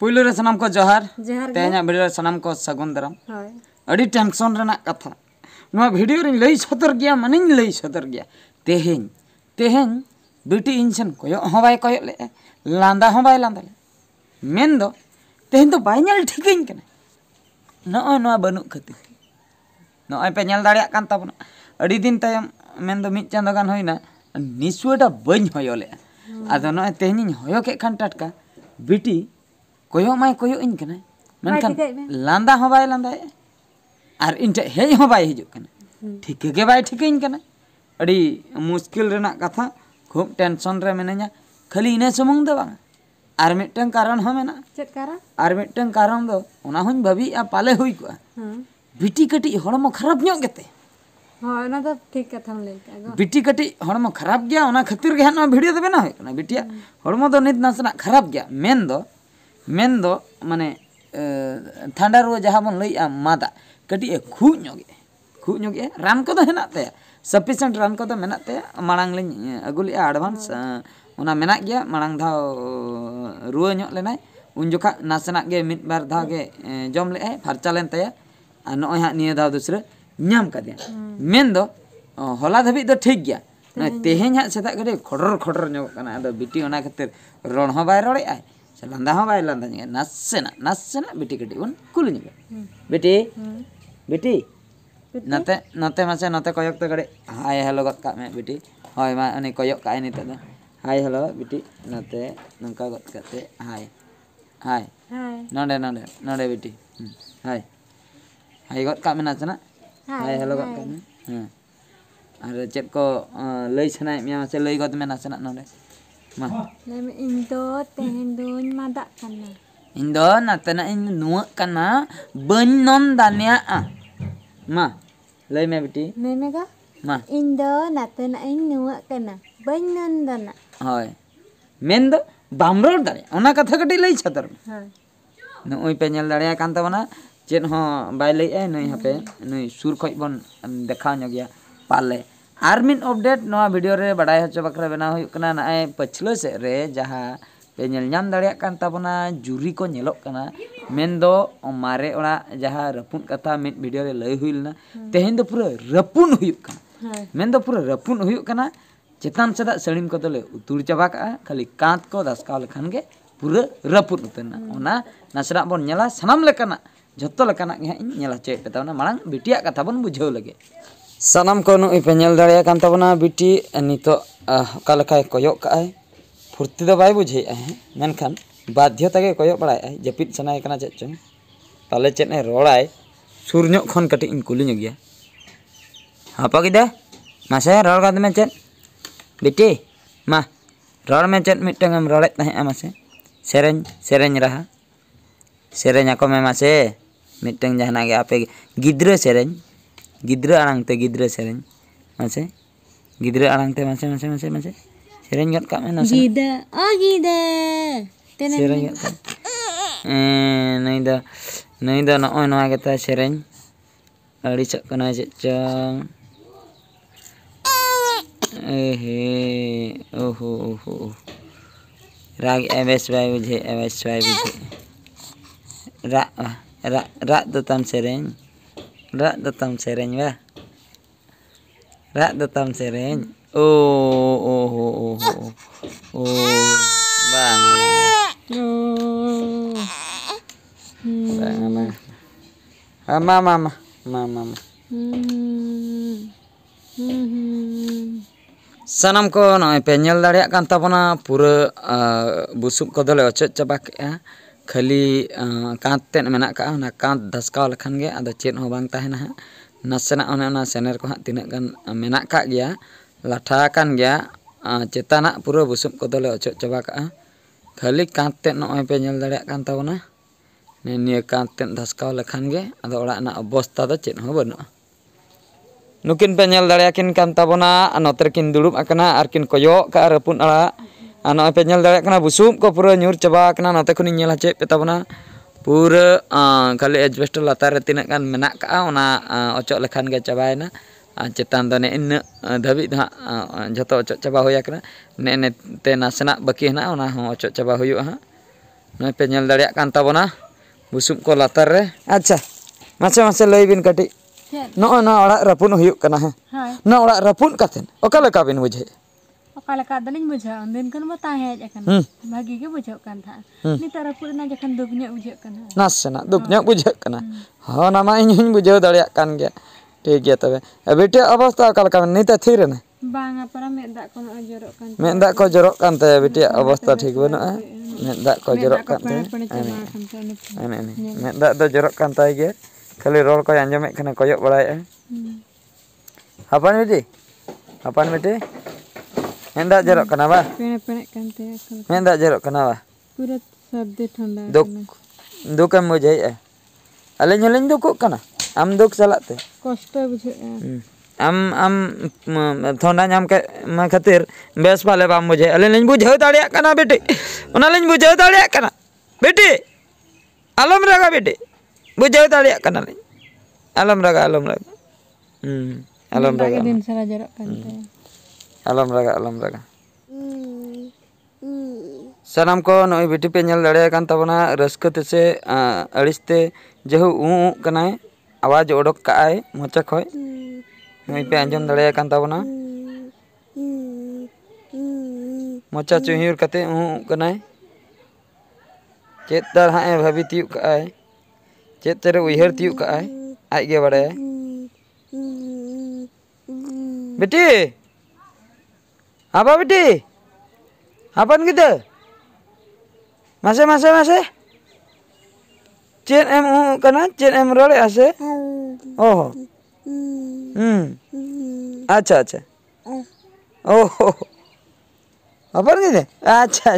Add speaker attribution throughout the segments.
Speaker 1: पुइलो रे सनाम को जोहार
Speaker 2: जोहार
Speaker 1: तेहना वीडियो सनाम को सगुन दाराम
Speaker 2: होय
Speaker 1: अड़ी टेंशन रेना कथा नवा वीडियो रे लई सदर गया मानिन लई सदर गया तेहेन तेहेन बेटी इंसन कोयो हो बाय कोयो ले लांदा हो बाय लांदा ले मेन दो तेहेन तो बाय नेल ठिकइन कने नओ नवा बनु खति नओ पे नेल दाड़िया कान ताबना अड़ी दिन तायम मेन दो मिट चांदो गान होइना निसुएटा बइन होयो ले आदो नओ तेहेन होयो के खान टटका बेटी कोयो माय कोयो इन कने मेनखान लांदा हो बाय लांदा और इन हेज हो बाय हिजुक कने ठीक के बाय ठीक इन कने अड़ी मुश्किल रेना कथा खूब टेंशन रे मेने냐 खाली इने सुमुंग दो बांग और मिटन कारण हो मेना
Speaker 2: चेत कारण
Speaker 1: और मिटन कारण दो ओना हुन भाभी आ पाले हुई को बिटी कटी हड़मो खराब ᱧᱚᱜ गेते
Speaker 2: हां ना तो ठीक कथाम ले का
Speaker 1: बिटी कटी हड़मो खराब गया ओना खातिर गे ना वीडियो दे बना है कना बिटिया हड़मो दो नित नासना खराब गया मेन दो माने ठंडा रुआ जहां बन लई मादा कटी खूब ᱧᱚᱜ रान को दो हेना ते सफिशिएंट रान को दो मेना ते मांग ले अगुली एडवांस ओना मेना गया मांग धाव रुआ ᱧᱚᱜ लेनाय उन जोखा नासना गे मिट बार धाव गे जम ले फरचा लेन तया आ नय हा निया धाव दूसरे ᱧᱟᱢ कदे मेन दो होला धबी दो ठीक गया तेहेन हा सेता गडे खडर ᱧᱚᱜ कना आदो बिटी ओना खातिर रोण हो बाय रोड़े आय लांदा हो बाय लांदा नासेना बिटी कटी उन कुल ᱧᱚᱜ बिटी नते नते मासे नते कोयक तो गडे हाय हेलो गत का में बिटी होय मा अने कोयक का निते दो हाय हेलो बिटी नते नंका गत काते हाय नडे बिटी हाय गत का में नाचना हाय हेलो गत का में अरे चेक को लई सनाय मिया मासे लई गत में नाचना नडे मा
Speaker 2: ले इंदो तेहेन दोन मादा कना
Speaker 1: इंदो नातना इन नुआ कना बन नम दानिया मा लई में बिटी
Speaker 2: मेमेगा
Speaker 1: मा
Speaker 2: इंदो नातना इन नुआ कना बन नन दाना
Speaker 1: होय मेन दो बामरोड दारे ओना कथा कटी लई छतर
Speaker 2: हां
Speaker 1: नोई पे नेल दाड़िया कान तबना चेन हो बाय लई ए नई हपे नई सुर खoj बन देखा ᱧᱚᱜ गया पाले आर मिन अपडेट नवा वीडियो रे बडाय हचो बकरा बना हुई कना नाय पछलो से रे जहां पे नेल ᱧᱟᱢ दाड़िया कान तबना जुरी को नेलोक कना मेन दो मारे ओड़ा जहां रपुन कथा मिट वीडियो रे लई हुइलना तेहेन दो पूरा रपुन हुई कना मेन दो पूरा रपुन हुई कना चेतान सदा सड़ीम को तले उतुर चाबा का खाली कांत को दसकाव लखन गे पूरा रपुन उतना ओना नासरा बन नेला सनाम लेकना जत्तो लेकना गे इन नेला चे पेतावना मांग बिटिया कथा बन बुझाव लगे सनाम को नु पे नेल दाड़िया कान तबना बिटी नितो का लेखाय कोयक काय फुर्ती दो बाय बुझे मेनखान बाध्यता गे कोयक बड़ाय जपित सनाय कना चेत चंग पाले चेत ने रोड़ाय सुर ᱧᱚᱜ खन कटी इन कुली ᱧᱚᱜ गया हापा किदा मासे रोड़ गाद में चेत बिटी मा रोड़ में चेत मिटंग हम रोड़े तहे मासे सेरेñ रहा सेरेñ ako में मासे मिटंग जहाना गे आपे गिद्रा सेरेñ गिद्रा आड़ांग ते गिद्रा सेरेñ मासे गिद्रा आड़ांग ते मासे सेरेñ गत का में नासे
Speaker 2: गीदा तेने
Speaker 1: सेरेñ गत नहीं दा नओय नवा गेता सेरेñ अड़ी चक कना चे चंग ओहो राग एवेस बाय बुझे रा दो तम सेरेñ ओ bang mama sanam ko noy pe nyel daड़िया kan tabona pura busuk ko dole ocot chaba ke खाली कांत तेन मेना का ना कांत धसकाव लखन गे आदो चेत हो बांग ताहेना नासेना ओना सेनर को तिना गान मेना का गया लाठा कान गया चेताना पूरा बुसुम को दले ocot चबा का खाली कांत तेन नय पे नेल दाड़िया कान ताबना निया कांत तेन धसकाव लखन गे आदो ओड़ा ना अवस्था दो चेत हो बनु नुकिन पे नेल दाड़िया किन कान ताबना नोतर किन दुड़ुब आकना आर किन कोयो का रपुन आड़ा नय पे नेल दाड़िया कना बुसुम को पूरा न्यूर चबा कना नोते खुनी नेल हचे पे ताबना पूरा खाली एजबेस्टर लातार रे तिना गान मेना का ओना ocot लखन गे चबायना चेतान दो ने इन धबी जो ocot चबा होया कना ने ते नासना बाकी हेना ओना हो ocot चबा हुयुआ नय पे नेल दाड़िया कान ताबोना बुसुब को लातार रे अच्छा मासे मासे लई बिन कटी नो ना ओड़ा रपुन हुयुक कना है ना ओड़ा रपुन काथेन ओका लका बिन बुझे
Speaker 3: ओका लका दलिन बुझा दिन कन म ता हेज अकन भागी के बुझो कन था निता रपुन ना जखन दुख न्य बुझो कन
Speaker 1: नासना दुख न्य बुझे कना हो ना मा इन बुझे दाड़िया कान गया ठीक गया तबे बेटे अवस्था ओका लका निता थिर ने
Speaker 3: बांगा पर मेदा को जरो कन
Speaker 1: मेदा को जरो कान ते बेटे अवस्था ठीक बना मेदा को जरो कान ते मेदा दो जरो कान ताई गया खाली रोल को अंजमे खने कोयक बड़ाय हपन बेटी मेदा जरो कना बा
Speaker 3: पेणे पेणे कानते
Speaker 1: मेदा जरो कना बा
Speaker 3: पूरा सर्दी ठंडा
Speaker 1: दुख एम बुझे अलिन हलिन दुख कना आम दुख चलाते
Speaker 3: कष्ट बुझे
Speaker 1: आम थोड़ा नाम के मा खातिर बेस पाले बाम बुझे अलिन लिन बुझे दाड़िया कना बेटी ओना लिन बुझे दाड़िया कना बेटी आलम रगा बेटी बुझे दाड़िया कना लिन आलम रगा आलम रगा
Speaker 3: दिन सारा जरो कानते
Speaker 1: आलम रगा सनाम को नई बेटी पे नेल दाड़िया कान ताबना रस्कते से अड़िसते जेहु कनाय आवाज ओडक काय मोचा खय नई पे आंजम दाड़िया कान ताबना मोचा चुहिर कते कनाय चेत तार हाए भाभी तियु काय चेत तेरे उइहर तियु काय आज गे बड़े बेटी apa beti apaan gitu mase cien em kana cien em role ase oh अच्छा oh apaan gitu अच्छा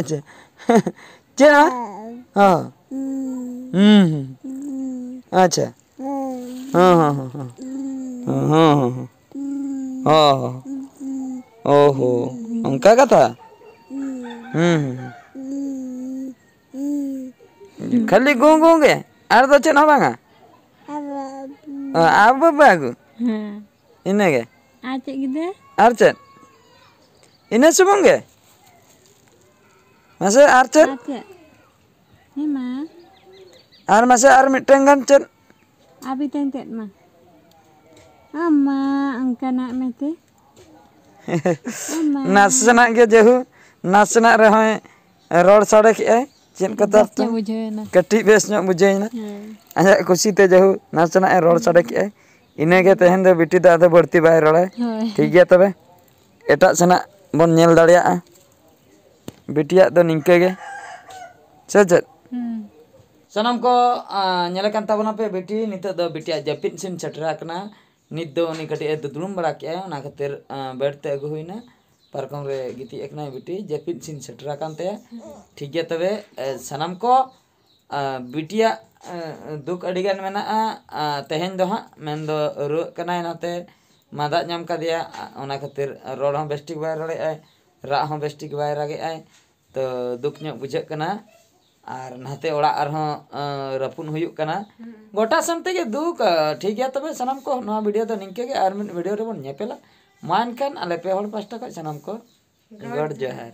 Speaker 1: cien oh अच्छा ओहो उनका कथा खाली गो गे आर तो चेन बांगा अब बागु इने गे
Speaker 3: आचे गिदे
Speaker 1: आर चेन इने सुबंग गे मासे आर चेन
Speaker 3: हे मा
Speaker 1: आर मासे आर मिटeng gan चेन
Speaker 3: abi tentet ma amma angkana mete
Speaker 1: नाचना के जेहू नाचना रहे रोड सड़े के चेन कथा कटी बेस न बुझेना आजा खुशी ते जेहू नाचना रोड सड़े के इने के तहन दे बिटी दा दे बढ़ती बाय रोड़े ठीक गया तबे एटा सना बन नेल दाड़िया बिटिया दो निंके गे सच सनम को नेले कान ताबना पे बेटी नित दो बिटिया जपिन सिन छटरा कना नित दो उनी कटी दुलुम बड़ा के ना खातिर बेड ते अगु हुइना पारकम रे गिति एकना बेटी जपिन सिन छटरा कानते ठीक गया तबे सनम को बिटिया दुख अडिगान मेना तेहेन दो हा मेन दो रु कनाय नाते मादा नाम कादिया ओना खातिर रोड हो बेस्टिक बाय रोड़े आय रा हो बेस्टिक बाय रागे आय तो दुख न्य बुझे कना और नाते ओड़ा आरहों रपुन हुयुक कना गोटा समते के दुख ठीक गया तबे सनम को नवा वीडियो तो निंके के आर वीडियो रे बन नेपेला मान खान आले पे होड़ पास्टा को सनम को गॉड जोहार।